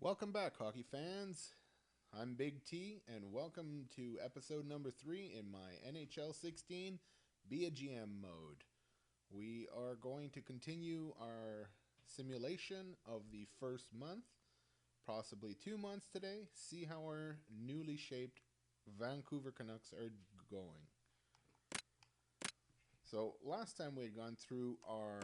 Welcome back, hockey fans. I'm Big T, and welcome to episode number 3 in my NHL 16 Be a GM mode. We are going to continue our simulation of the first month, possibly 2 months today, see how our newly shaped Vancouver Canucks are going. So, last time we had gone through our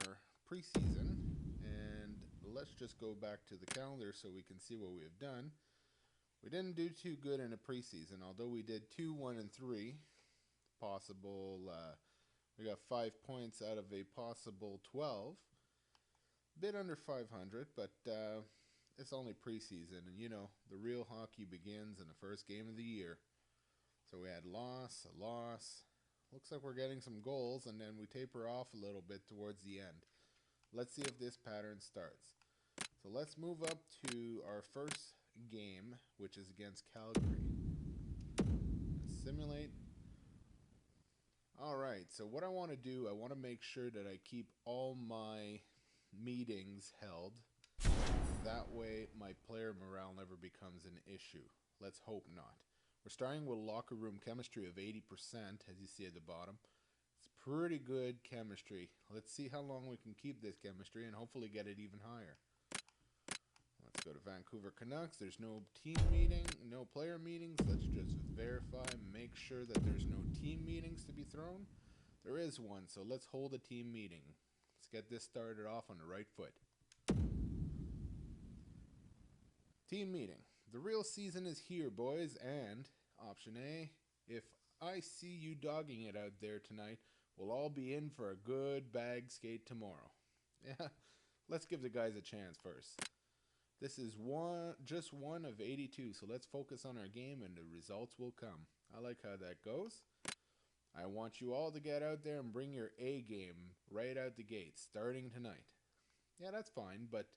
preseason, and let's just go back to the calendar so we can see what we have done. We didn't do too good in a preseason, although we did 2, 1, and 3. We got 5 points out of a possible 12. Bit under 500, but it's only preseason, and the real hockey begins in the first game of the year. So we had a loss. Looks like we're getting some goals, and then we taper off a little bit towards the end. Let's see if this pattern starts. So let's move up to our first game, which is against Calgary. Simulate. Alright, so what I want to do, I want to make sure that I keep all my meetings held. That way my player morale never becomes an issue. Let's hope not. We're starting with locker room chemistry of 80%, as you see at the bottom. It's pretty good chemistry. Let's see how long we can keep this chemistry and hopefully get it even higher. Let's go to Vancouver Canucks. There's no team meeting, no player meetings. Let's just verify, make sure that there's no team meetings to be thrown. There is one, so let's hold a team meeting. Let's get this started off on the right foot. Team meeting. The real season is here, boys, and option A, if I see you dogging it out there tonight, we'll all be in for a good bag skate tomorrow. Yeah, let's give the guys a chance first. This is just one of 82, so let's focus on our game and the results will come. I like how that goes. I want you all to get out there and bring your A game right out the gate, starting tonight. Yeah, that's fine, but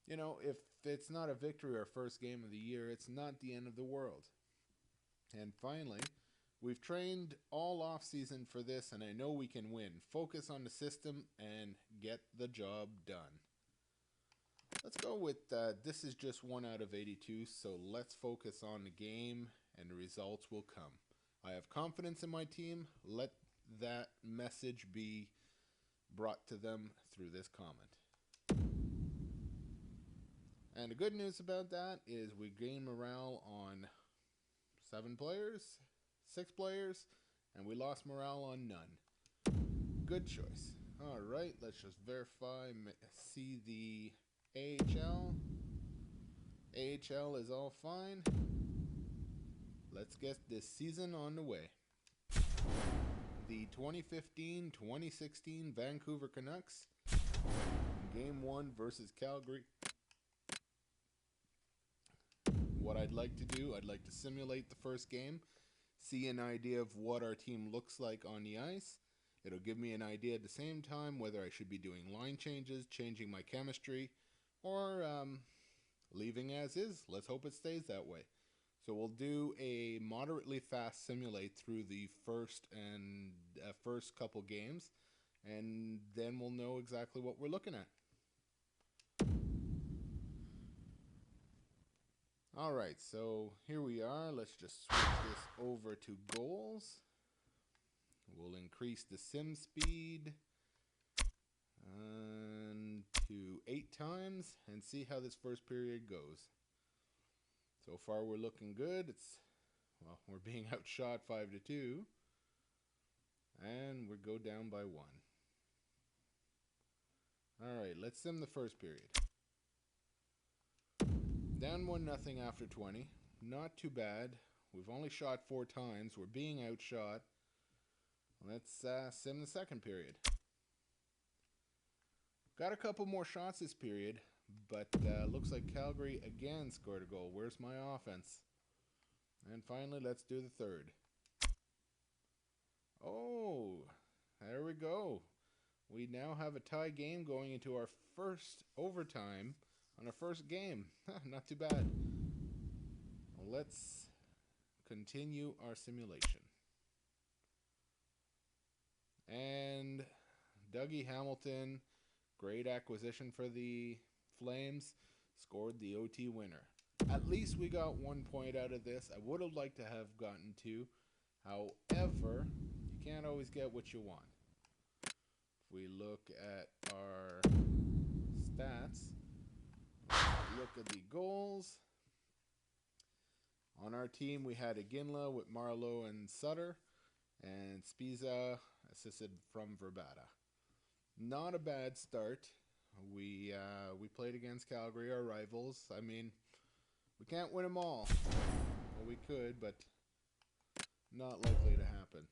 if it's not a victory or first game of the year, it's not the end of the world. And finally, we've trained all off-season for this, and I know we can win. Focus on the system and get the job done. Let's go with this is just 1 out of 82, so let's focus on the game and the results will come. I have confidence in my team. Let that message be brought to them through this comment. And the good news about that is we gain morale on 7 players, 6 players, and we lost morale on none. Good choice. Alright, let's just verify, see the AHL. AHL is all fine. Let's get this season on the way. The 2015-2016 Vancouver Canucks. Game 1 versus Calgary. What I'd like to do, I'd like to simulate the first game. See an idea of what our team looks like on the ice. It'll give me an idea at the same time whether I should be doing line changes, changing my chemistry, or leaving as is. Let's hope it stays that way. So we'll do a moderately fast simulate through the first couple games, and then we'll know exactly what we're looking at. Alright, so here we are. Let's just switch this over to goals. We'll increase the sim speed to 8 times and see how this first period goes. So far we're looking good. We're being outshot 5-2. And we go down by 1. Alright, let's sim the first period. Down 1-0 after 20. Not too bad. We've only shot 4 times. We're being outshot. Let's sim the second period. Got a couple more shots this period, but looks like Calgary again scored a goal. Where's my offense? And finally, let's do the third. Oh, there we go. We now have a tie game going into our first overtime on our first game. Not too bad. Let's continue our simulation. And Dougie Hamilton, great acquisition for the Flames. scored the OT winner. At least we got 1 point out of this. I would have liked to have gotten 2. However, you can't always get what you want. If we look at our stats, look at the goals. On our team, we had Iginla with Marlowe and Sutter, and Spiza assisted from Verbata. Not a bad start. We played against Calgary, our rivals. I mean, we can't win them all. Well, we could, but not likely to happen.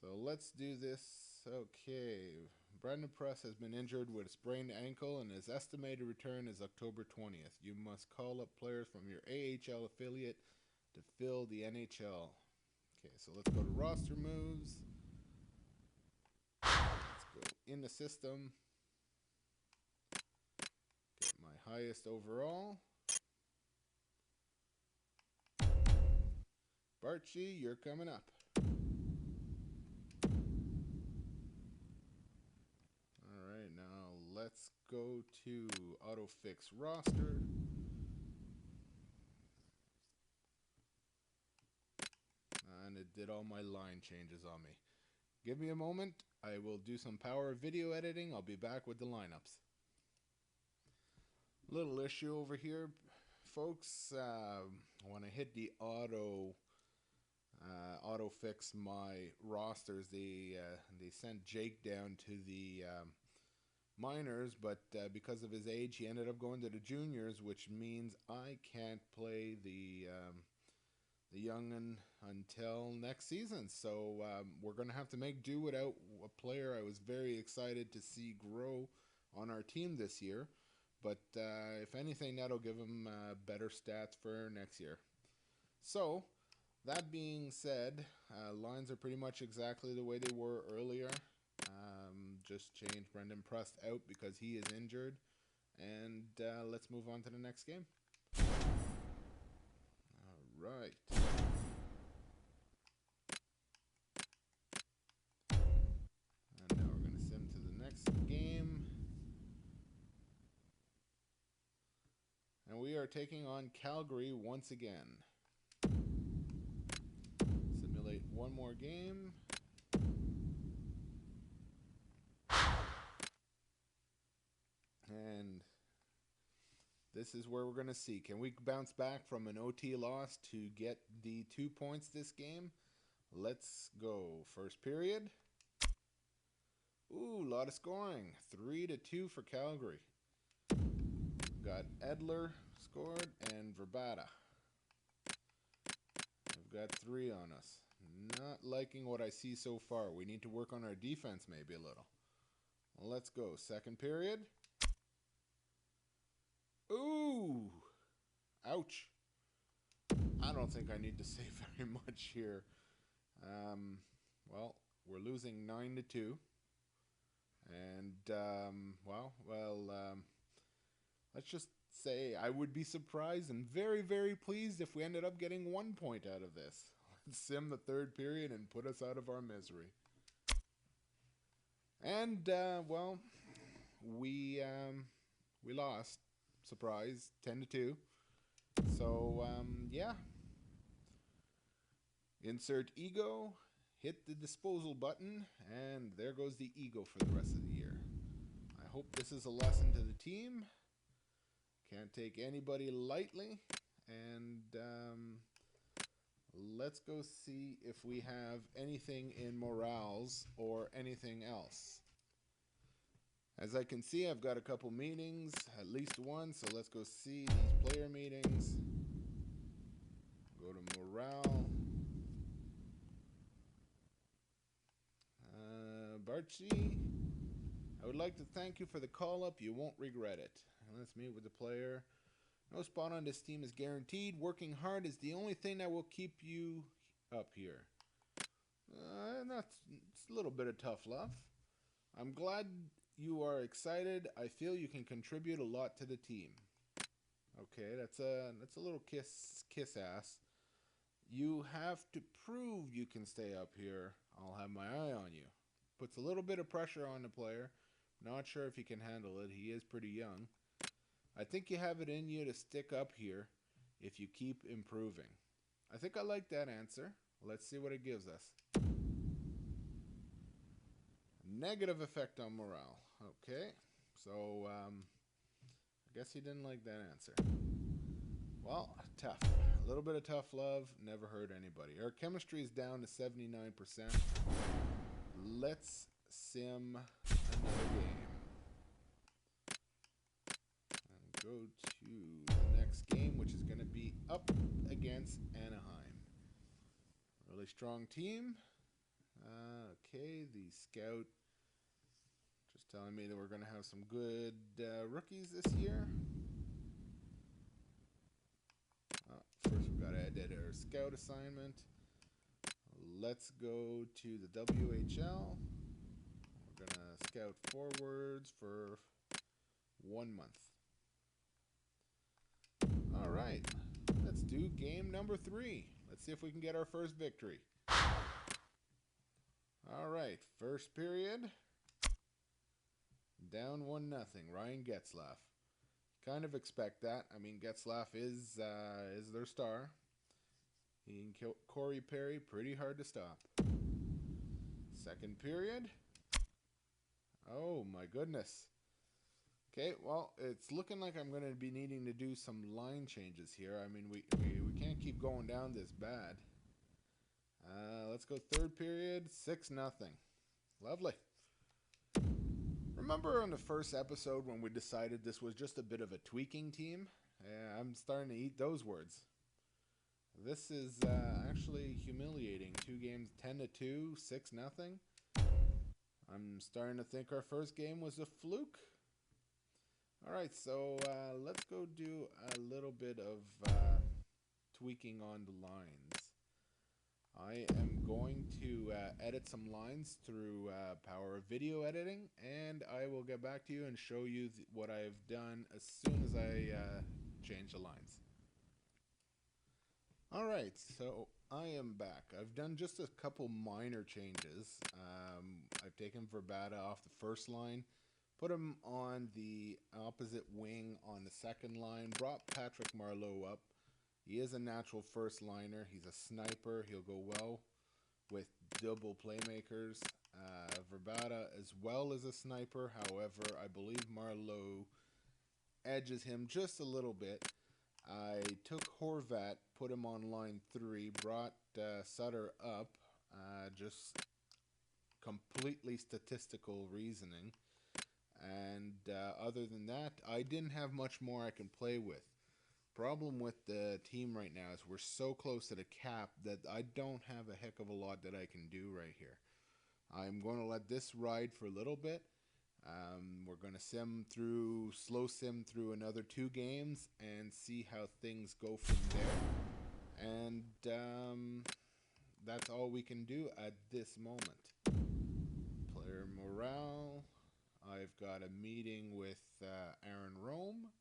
So let's do this. Okay. Brendan Press has been injured with a sprained ankle, and his estimated return is October 20th. You must call up players from your AHL affiliate to fill the NHL. Okay, so let's go to roster moves. Let's go in the system. Get my highest overall. Barchi, you're coming up. Alright, now let's go to AutoFix roster. And it did all my line changes on me. Give me a moment. I will do some power video editing. I'll be back with the lineups. Little issue over here, folks. When I hit the auto fix my rosters, they sent Jake down to the minors, but because of his age, he ended up going to the juniors, which means I can't play the young'un until next season. So we're going to have to make do without a player I was very excited to see grow on our team this year. But if anything, that'll give him better stats for next year. So, that being said, lines are pretty much exactly the way they were earlier. Just changed Brendan Prust out because he is injured. And let's move on to the next game. Alright. And now we're going to sim to the next game. And we are taking on Calgary once again. Simulate one more game. And this is where we're going to see. Can we bounce back from an OT loss to get the 2 points this game? Let's go. First period. Ooh, a lot of scoring. 3-2 for Calgary. Got Edler scored and Verbata. We've got 3 on us. Not liking what I see so far. We need to work on our defense maybe a little. Well, let's go. Second period. Ooh! Ouch. I don't think I need to say very much here. Well, we're losing 9-2. And, let's just say I would be surprised and very, very pleased if we ended up getting 1 point out of this. Let's sim the third period and put us out of our misery. And, we lost. Surprise, 10-2. So, yeah. Insert ego, hit the disposal button, and there goes the ego for the rest of the year. I hope this is a lesson to the team. Can't take anybody lightly. And let's go see if we have anything in morals or anything else. As I can see, I've got a couple meetings, at least one, so let's go see these player meetings. Go to morale. Barchi, I would like to thank you for the call-up. You won't regret it. And let's meet with the player. No spot on this team is guaranteed. Working hard is the only thing that will keep you up here. It's a little bit of tough love. I'm glad you are excited. I feel you can contribute a lot to the team. Okay, that's a little kiss ass. You have to prove you can stay up here. I'll have my eye on you. Puts a little bit of pressure on the player. Not sure if he can handle it. He is pretty young. I think you have it in you to stick up here if you keep improving. I think I like that answer. Let's see what it gives us. Negative effect on morale. Okay, so I guess he didn't like that answer. Well, tough. A little bit of tough love never hurt anybody. Our chemistry is down to 79%. Let's sim another game. And go to the next game, which is going to be up against Anaheim. Really strong team. Okay, the scout just telling me that we're going to have some good rookies this year. First, we've got to edit our scout assignment. Let's go to the WHL. We're going to scout forwards for 1 month. All right, let's do game number 3. Let's see if we can get our first victory. All right, first period. Down 1-0. Ryan Getzlaf. Kind of expect that. I mean, Getzlaf is their star. He and Corey Perry, pretty hard to stop. Second period. Oh my goodness. Okay, well, it's looking like I'm going to be needing to do some line changes here. I mean, we can't keep going down this bad. Let's go third period, 6-0. Lovely. Remember on the first episode when we decided this was just a bit of a tweaking team? I'm starting to eat those words. This is actually humiliating. 2 games, 10-2, 6-0. I'm starting to think our first game was a fluke. Alright, so let's go do a little bit of tweaking on the lines. I am going to edit some lines through Power of Video Editing, and I will get back to you and show you what I've done as soon as I change the lines. Alright, so I am back. I've done just a couple minor changes. I've taken Verbata off the first line, put him on the opposite wing on the second line, brought Patrick Marleau up. He is a natural first liner. He's a sniper. He'll go well with double playmakers. Verbata as well as a sniper. However, I believe Marleau edges him just a little bit. I took Horvat, put him on line 3, brought Sutter up. Just completely statistical reasoning. And other than that, I didn't have much more I can play with. Problem with the team right now is we're so close to the cap that I don't have a heck of a lot that I can do right here. I'm going to let this ride for a little bit. We're going to slow sim through another 2 games and see how things go from there. And that's all we can do at this moment. Player morale. I've got a meeting with Aaron Rome.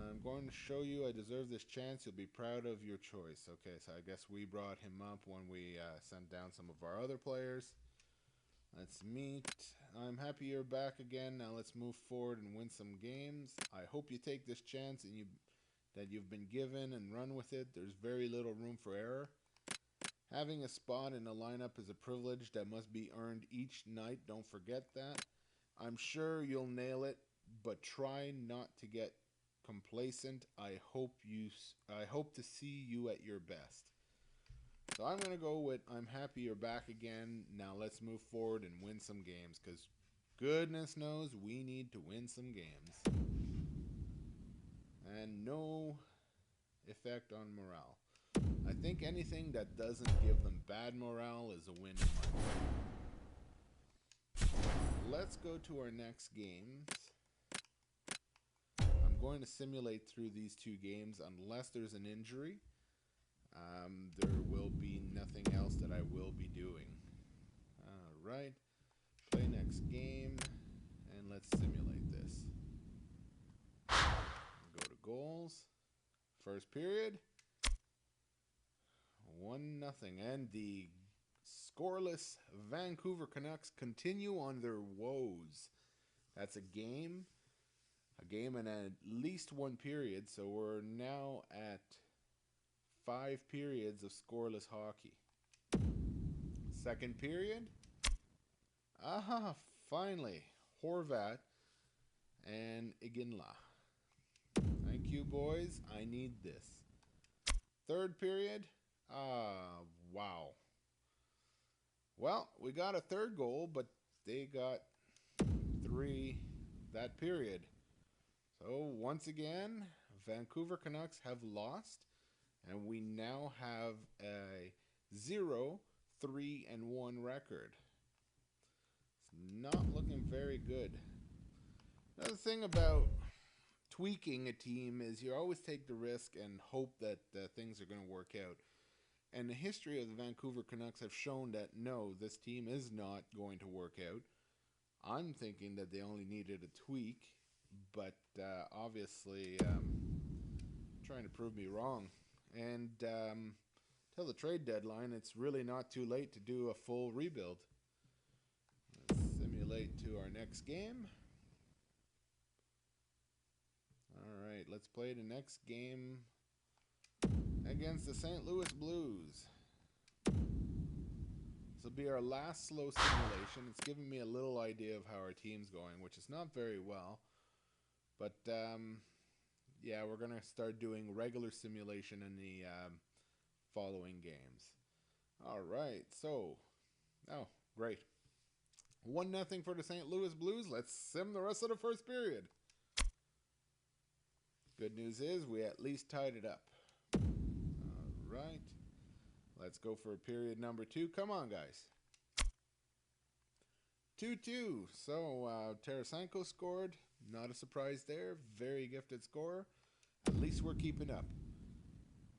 I'm going to show you I deserve this chance. You'll be proud of your choice. Okay, so I guess we brought him up when we sent down some of our other players. Let's meet. I'm happy you're back again. Now let's move forward and win some games. I hope you take this chance and that you've been given and run with it. There's very little room for error. Having a spot in a lineup is a privilege that must be earned each night. Don't forget that. I'm sure you'll nail it, but try not to get complacent. I hope to see you at your best. So I'm going to go with I'm happy you're back again. Now let's move forward and win some games, because goodness knows we need to win some games. And no effect on morale. I think anything that doesn't give them bad morale is a win in my mind. Let's go to our next games. I'm going to simulate through these 2 games unless there's an injury. There will be nothing else that I will be doing. Alright, play next game, and let's simulate this. Go to goals. First period. 1-0, and the scoreless Vancouver Canucks continue on their woes. That's a game a game in at least one period, so we're now at 5 periods of scoreless hockey. Second period. Aha, finally. Horvat and Iginla. Thank you, boys. I need this. Third period. Wow. Well, we got a third goal, but they got 3 that period. So, once again, Vancouver Canucks have lost, and we now have a 0-3-1 record. It's not looking very good. Another thing about tweaking a team is you always take the risk and hope that things are going to work out. And the history of the Vancouver Canucks have shown that no, this team is not going to work out. I'm thinking that they only needed a tweak, but obviously trying to prove me wrong. And till the trade deadline, it's really not too late to do a full rebuild. Let's simulate to our next game. All right, let's play the next game against the St. Louis Blues. This will be our last slow simulation. It's giving me a little idea of how our team's going, which is not very well. But, yeah, we're going to start doing regular simulation in the following games. All right, so, oh, great. 1-0 for the St. Louis Blues. Let's sim the rest of the first period. Good news is we at least tied it up. All right. Let's go for period number 2. Come on, guys. 2-2. So, Tarasenko scored. Not a surprise there. Very gifted scorer. At least we're keeping up.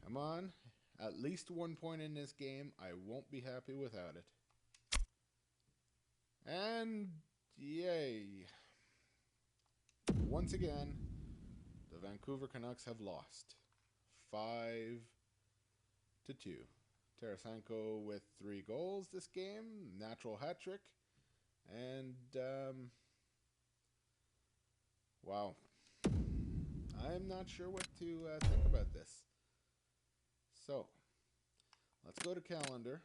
Come on. At least 1 point in this game. I won't be happy without it. And, yay. Once again, the Vancouver Canucks have lost. 5-2. Tarasenko with 3 goals this game. Natural hat trick. And, wow. I'm not sure what to think about this. So, let's go to calendar.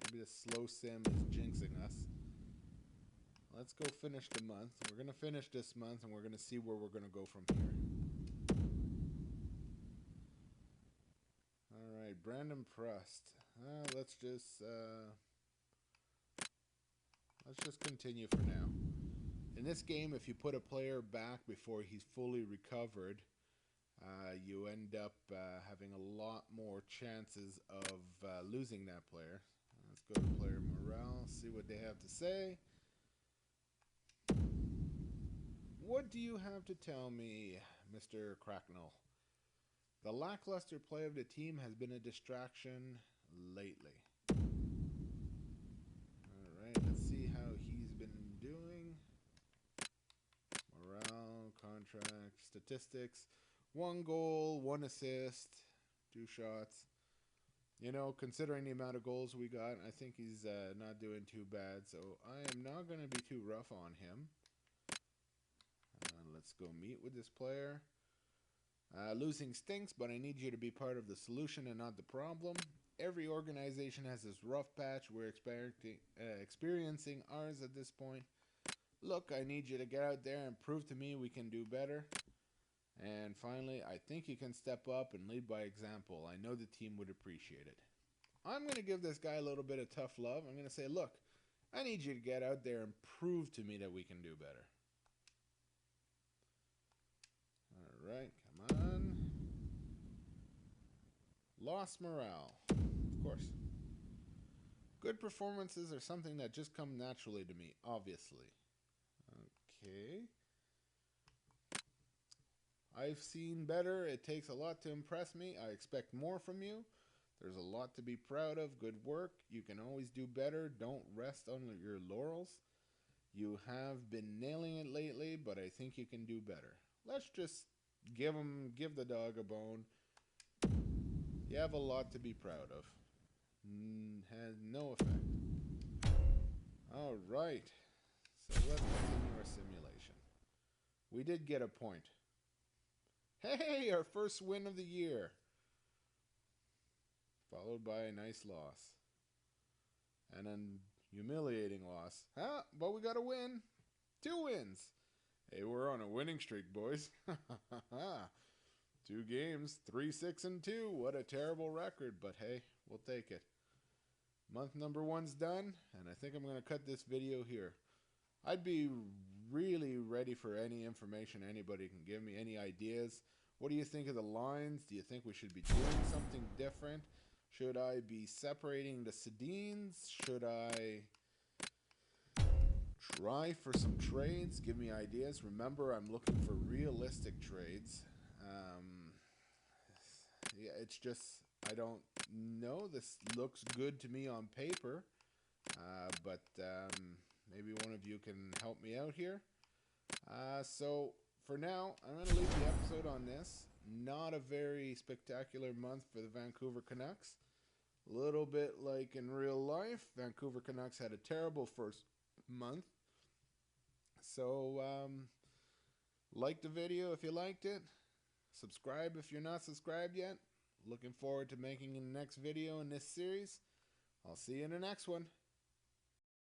Maybe the slow sim is jinxing us. Let's go finish the month. We're going to finish this month, and we're going to see where we're going to go from here. All right, Brandon Prust. Let's just continue for now. In this game, if you put a player back before he's fully recovered, you end up having a lot more chances of losing that player. Let's go to player morale, see what they have to say. What do you have to tell me, Mr. Cracknell? The lackluster play of the team has been a distraction lately. Alright, let's see how he's been doing. Morale, contract, statistics. 1 goal, 1 assist, 2 shots. You know, considering the amount of goals we got, I think he's not doing too bad. So I am not going to be too rough on him. Let's go meet with this player. Losing stinks, but I need you to be part of the solution and not the problem. Every organization has this rough patch. We're experiencing ours at this point. Look, I need you to get out there and prove to me we can do better. And finally, I think you can step up and lead by example. I know the team would appreciate it. I'm going to give this guy a little bit of tough love. I'm going to say, look, I need you to get out there and prove to me that we can do better. All right, come on. Lost morale, of course. Good performances are something that just come naturally to me, obviously. Okay. I've seen better. It takes a lot to impress me. I expect more from you. There's a lot to be proud of. Good work. You can always do better. Don't rest on your laurels. You have been nailing it lately, but I think you can do better. Let's just give the dog a bone. You have a lot to be proud of. Has no effect. All right. So let's continue our simulation. we did get a point. Hey, our first win of the year. Followed by a nice loss. And an humiliating loss. Huh? But we got a win. 2 wins. Hey, we're on a winning streak, boys. 2 games, 3-6-2. What a terrible record, but hey, we'll take it. Month number 1's done, and I think I'm going to cut this video here. I'd be really ready for any information anybody can give me, any ideas. What do you think of the lines? Do you think we should be doing something different? Should I be separating the Sedins? Should I try for some trades? Give me ideas. Remember, I'm looking for realistic trades. Yeah, it's just, I don't know. This looks good to me on paper, but maybe one of you can help me out here. So for now, I'm going to leave the episode on this. Not a very spectacular month for the Vancouver Canucks. A little bit like in real life, Vancouver Canucks had a terrible first month. So, like the video if you liked it. Subscribe if you're not subscribed yet. Looking forward to making the next video in this series. I'll see you in the next one.